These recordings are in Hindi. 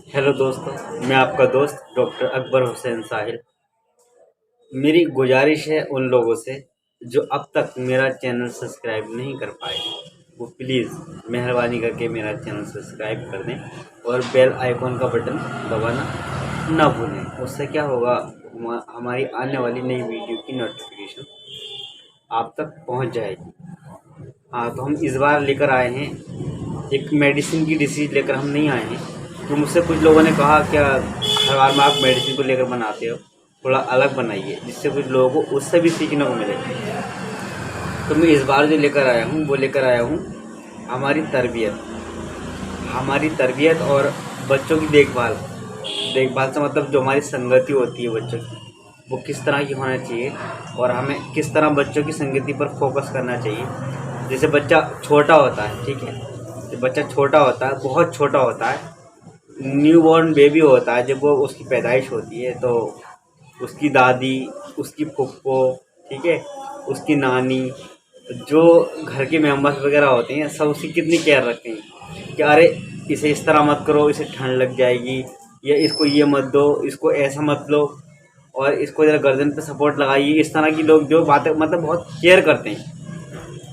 हेलो दोस्तों, मैं आपका दोस्त डॉक्टर अकबर हुसैन साहिल। मेरी गुजारिश है उन लोगों से जो अब तक मेरा चैनल सब्सक्राइब नहीं कर पाए, वो प्लीज़ मेहरबानी करके मेरा चैनल सब्सक्राइब कर दें और बेल आइकॉन का बटन दबाना ना भूलें। उससे क्या होगा, हमारी आने वाली नई वीडियो की नोटिफिकेशन आप तक पहुंच जाएगी। हाँ, तो हम इस बार लेकर आए हैं एक मेडिसिन की डिसीज़ लेकर हम नहीं आए हैं। तो मुझसे कुछ लोगों ने कहा, क्या हर बार में आप मेडिसिन को लेकर बनाते हो, थोड़ा अलग बनाइए जिससे कुछ लोगों को उससे भी सीखने को मिले। तो मैं इस बार जो लेकर आया हूँ वो लेकर आया हूँ हमारी तरबियत और बच्चों की देखभाल। देखभाल से मतलब जो हमारी संगति होती है बच्चों की, वो किस तरह की होना चाहिए और हमें किस तरह बच्चों की संगति पर फोकस करना चाहिए। जैसे बच्चा छोटा होता है, ठीक है, जब बच्चा छोटा होता है, बहुत छोटा होता है, न्यू बॉर्न बेबी होता है, जब वो उसकी पैदाइश होती है तो उसकी दादी, उसकी फुप्पो, ठीक है, उसकी नानी, जो घर के मेंबर्स वगैरह होते हैं, सब उसकी कितनी केयर रखते हैं कि अरे इसे इस तरह मत करो, इसे ठंड लग जाएगी, या इसको ये मत दो, इसको ऐसा मत लो, और इसको ज़रा गर्दन पे सपोर्ट लगाइए। इस तरह की लोग जो बातें मतलब बहुत केयर करते हैं,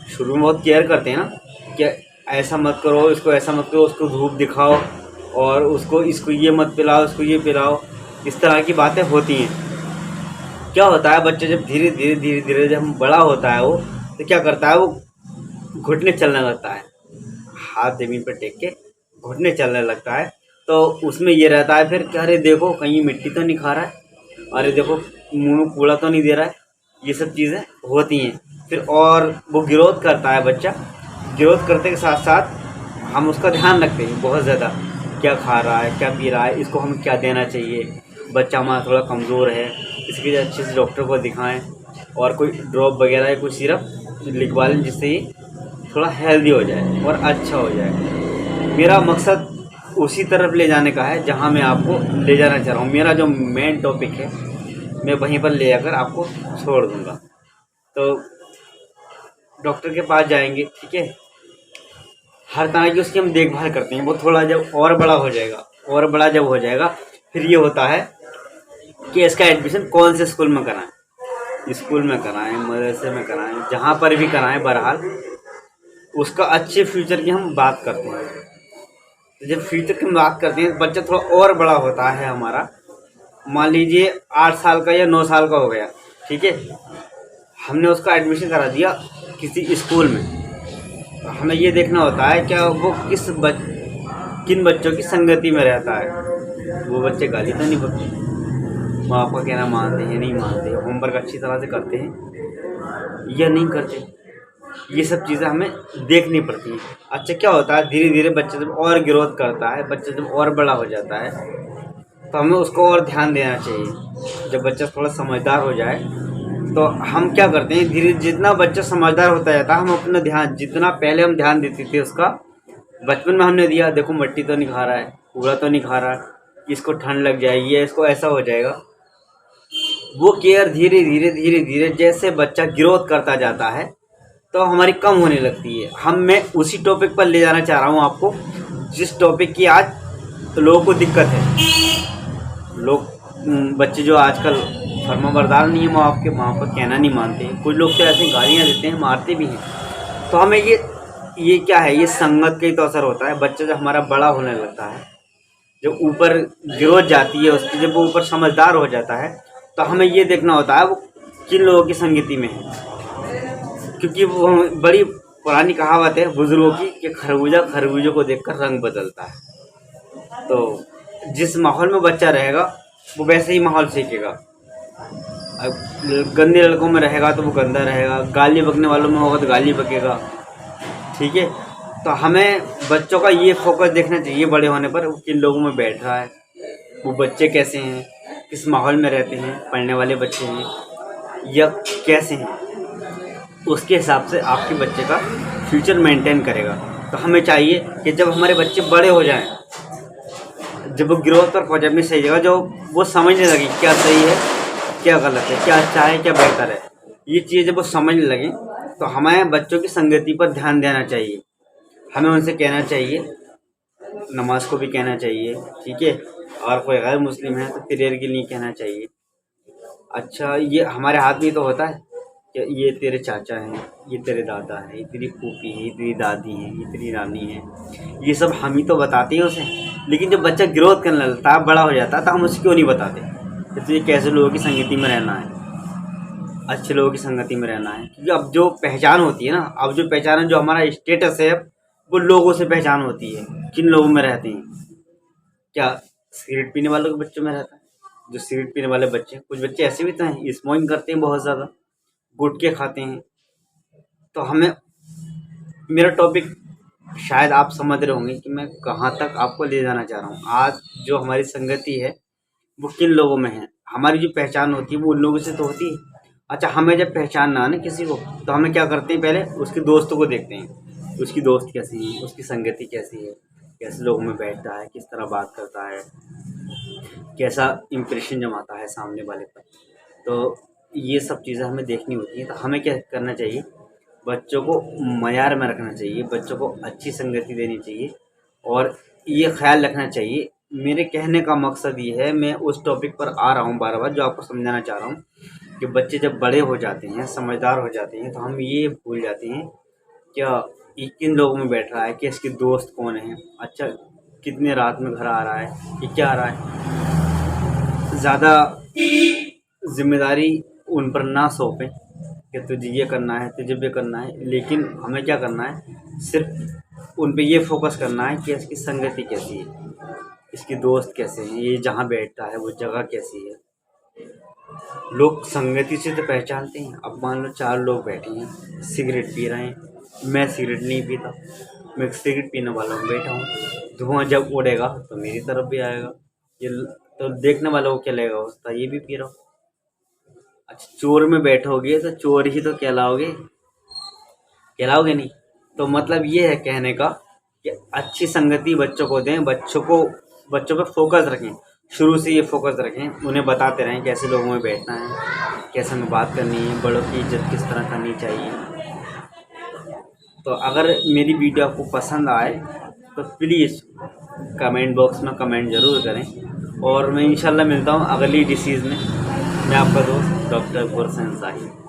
शुरू में बहुत केयर करते हैं ना, कि ऐसा मत करो, इसको ऐसा मत करो, उसको धूप दिखाओ, और उसको इसको ये मत पिलाओ, इसको ये पिलाओ। इस तरह की बातें होती हैं। क्या होता है, बच्चे जब धीरे धीरे जब बड़ा होता है वो, तो क्या करता है, वो घुटने चलने लगता है, हाथ ज़मीन पर टेक के घुटने चलने लगता है। तो उसमें ये रहता है फिर कि अरे देखो कहीं मिट्टी तो नहीं खा रहा है, अरे देखो मुंह में कूड़ा तो नहीं दे रहा है। ये सब चीज़ें होती हैं। फिर और वो ग्रोथ करता है बच्चा, ग्रोथ करते के साथ साथ हम उसका ध्यान रखते हैं बहुत ज़्यादा, क्या खा रहा है, क्या पी रहा है, इसको हमें क्या देना चाहिए। बच्चा हमारा थोड़ा कमज़ोर है, इसके लिए अच्छे से डॉक्टर को दिखाएं और कोई ड्रॉप वगैरह या कोई सिरप लिखवा लें जिससे ये थोड़ा हेल्दी हो जाए और अच्छा हो जाए। मेरा मकसद उसी तरफ ले जाने का है जहां मैं आपको ले जाना चाह रहा हूँ। मेरा जो मेन टॉपिक है मैं वहीं पर ले जाकर आपको छोड़ दूँगा। तो डॉक्टर के पास जाएंगे, ठीक है, हर तरह की उसकी हम देखभाल करते हैं। वो थोड़ा जब और बड़ा हो जाएगा, और बड़ा जब हो जाएगा, फिर ये होता है कि इसका एडमिशन कौन से स्कूल में कराएं, स्कूल में कराएं, मदरसे में कराएं, जहाँ पर भी कराएं, बहरहाल उसका अच्छे फ्यूचर की हम बात करते हैं। तो जब फ्यूचर की हम बात करते हैं, बच्चा थोड़ा और बड़ा होता है हमारा, मान लीजिए 8 साल का या 9 साल का हो गया, ठीक है, हमने उसका एडमिशन करा दिया किसी स्कूल में। तो हमें ये देखना होता है क्या वो किन बच्चों की संगति में रहता है। वो बच्चे गाली तो नहीं बकते, माँ बाप का कहना मानते हैं, नहीं मानते, होमवर्क अच्छी तरह से करते हैं या नहीं करते, ये सब चीज़ें हमें देखनी पड़ती हैं। अच्छा, क्या होता है, धीरे धीरे बच्चा जब और ग्रोथ करता है, बच्चा जब और बड़ा हो जाता है, तो हमें उसको और ध्यान देना चाहिए। जब बच्चा थोड़ा समझदार हो जाए तो हम क्या करते हैं, धीरे जितना बच्चा समझदार होता जाता है, हम अपना ध्यान, जितना पहले हम ध्यान देते थे उसका, बचपन में हमने दिया, देखो मिट्टी तो नहीं खा रहा है, कूड़ा तो नहीं खा रहा है, इसको ठंड लग जाएगी या इसको ऐसा हो जाएगा, वो केयर धीरे धीरे जैसे बच्चा ग्रोथ करता जाता है तो हमारी कम होने लगती है। मैं उसी टॉपिक पर ले जाना चाह रहा हूँ आपको, जिस टॉपिक की आज लोगों को दिक्कत है। बच्चे जो आजकल फर्माबरदार नहीं है, माँ बाप के, माँ बाप का कहना नहीं मानते। कुछ लोग तो ऐसे गालियाँ देते हैं, मारते भी हैं। तो हमें ये क्या है, ये संगत का ही तो असर होता है। बच्चा जब हमारा बड़ा होने लगता है, जब ऊपर ग्रोथ जाती है उसकी, जब वो ऊपर समझदार हो जाता है, तो हमें ये देखना होता है वो किन लोगों की संगति में है। क्योंकि वो बड़ी पुरानी कहावत है बुजुर्गों की कि खरबूजा खरबूजे को देखकर रंग बदलता है। तो जिस माहौल में बच्चा रहेगा वो वैसे ही माहौल सीखेगा। अब गंदे लड़कों में रहेगा तो वो गंदा रहेगा, गाली बकने वालों में होगा तो गाली बकेगा, ठीक है। तो हमें बच्चों का ये फोकस देखना चाहिए बड़े होने पर, वो किन लोगों में बैठ रहा है, वो बच्चे कैसे हैं, किस माहौल में रहते हैं, पढ़ने वाले बच्चे हैं या कैसे हैं, उसके हिसाब से आपके बच्चे का फ्यूचर मेंटेन करेगा। तो हमें चाहिए कि जब हमारे बच्चे बड़े हो जाएं, जब वो ग्रोथ पर पहुँचे अपनी सही जगह, जो वो समझने लगे क्या सही है क्या गलत है, क्या अच्छा है क्या बेहतर है, ये चीज़ जब वो समझने लगे, तो हमें बच्चों की संगति पर ध्यान देना चाहिए। हमें उनसे कहना चाहिए नमाज को भी कहना चाहिए, ठीक है। और कोई गैर मुस्लिम है तो प्रेयर के लिए कहना चाहिए। अच्छा, ये हमारे हाथ में तो होता है कि ये तेरे चाचा हैं, ये तेरे दादा हैं, ये तेरी फूफी है, ये तेरी दादी हैं, ये तेरी नानी है, ये सब हम ही तो बताते हैं उसे। लेकिन जब बच्चा ग्रोथ करने लगता है, बड़ा हो जाता है, तो हम उसे क्यों नहीं बताते कि तुझे कैसे लोगों की संगति में रहना है, अच्छे लोगों की संगति में रहना है। क्योंकि अब जो पहचान होती है ना, अब जो पहचान है, जो हमारा स्टेटस है, वो लोगों से पहचान होती है, किन लोगों में रहते हैं। क्या सिगरेट पीने वालों के बच्चों में रहता है? जो सिगरेट पीने वाले बच्चे, कुछ बच्चे ऐसे भी तो हैं स्मोकिंग करते हैं बहुत ज़्यादा, गुटखे खाते हैं। तो हमें, मेरा टॉपिक शायद आप समझ रहे होंगे कि मैं कहाँ तक आपको ले जाना चाह रहा हूँ। आज जो हमारी संगति है वो किन लोगों में है, हमारी जो पहचान होती है वो उन लोगों से तो होती है। अच्छा, हमें जब पहचान ना आने किसी को, तो हमें क्या करते हैं, पहले उसके दोस्तों को देखते हैं, उसकी दोस्त कैसी है, उसकी संगति कैसी है, कैसे लोगों में बैठता है, किस तरह बात करता है, कैसा इम्प्रेशन जमाता है सामने वाले पर। तो ये सब चीज़ें हमें देखनी होती हैं। तो हमें क्या करना चाहिए, बच्चों को मयार में रखना चाहिए, बच्चों को अच्छी संगति देनी चाहिए। और ये ख्याल रखना चाहिए, मेरे कहने का मकसद ये है, मैं उस टॉपिक पर आ रहा हूँ बार बार, जो आपको समझाना चाह रहा हूँ कि बच्चे जब बड़े हो जाते हैं, समझदार हो जाते हैं, तो हम ये भूल जाते हैं क्या ये किन लोगों में बैठ रहा है, कि इसके दोस्त कौन है, अच्छा कितने रात में घर आ रहा है, ये क्या आ रहा है। ज़्यादा जिम्मेदारी उन पर ना सौंपें कि तुझे ये करना है, तुझे भी करना है। लेकिन हमें क्या करना है, सिर्फ उन पे ये फोकस करना है कि इसकी संगति कैसी है, इसके दोस्त कैसे हैं, ये जहाँ बैठता है वो जगह कैसी है। लोग संगति से तो पहचानते हैं। अब मान लो 4 लोग बैठे हैं, सिगरेट पी रहे हैं, मैं सिगरेट नहीं पीता, मैं सिगरेट पीने वाला हूँ, बैठा हूँ, धुआं जब उड़ेगा तो मेरी तरफ भी आएगा, ये तो देखने वालों को क्या लगेगा, उसका ये भी पी रहा हूँ। अच्छा, चोर में बैठोगे तो चोर ही तो कहलाओगे, कहलाओगे नहीं। तो मतलब ये है कहने का कि अच्छी संगति बच्चों को दें, बच्चों पे फोकस रखें, शुरू से ये फोकस रखें, उन्हें बताते रहें कैसे लोगों में बैठना है, कैसे हमें बात करनी है, बड़ों की इज्जत किस तरह करनी चाहिए। तो अगर मेरी वीडियो आपको पसंद आए तो प्लीज़ कमेंट बॉक्स में कमेंट ज़रूर करें। और मैं इंशाल्लाह मिलता हूँ अगली डिसीज़ में। मैं आपका दोस्त डॉक्टर गुरसन साहिब।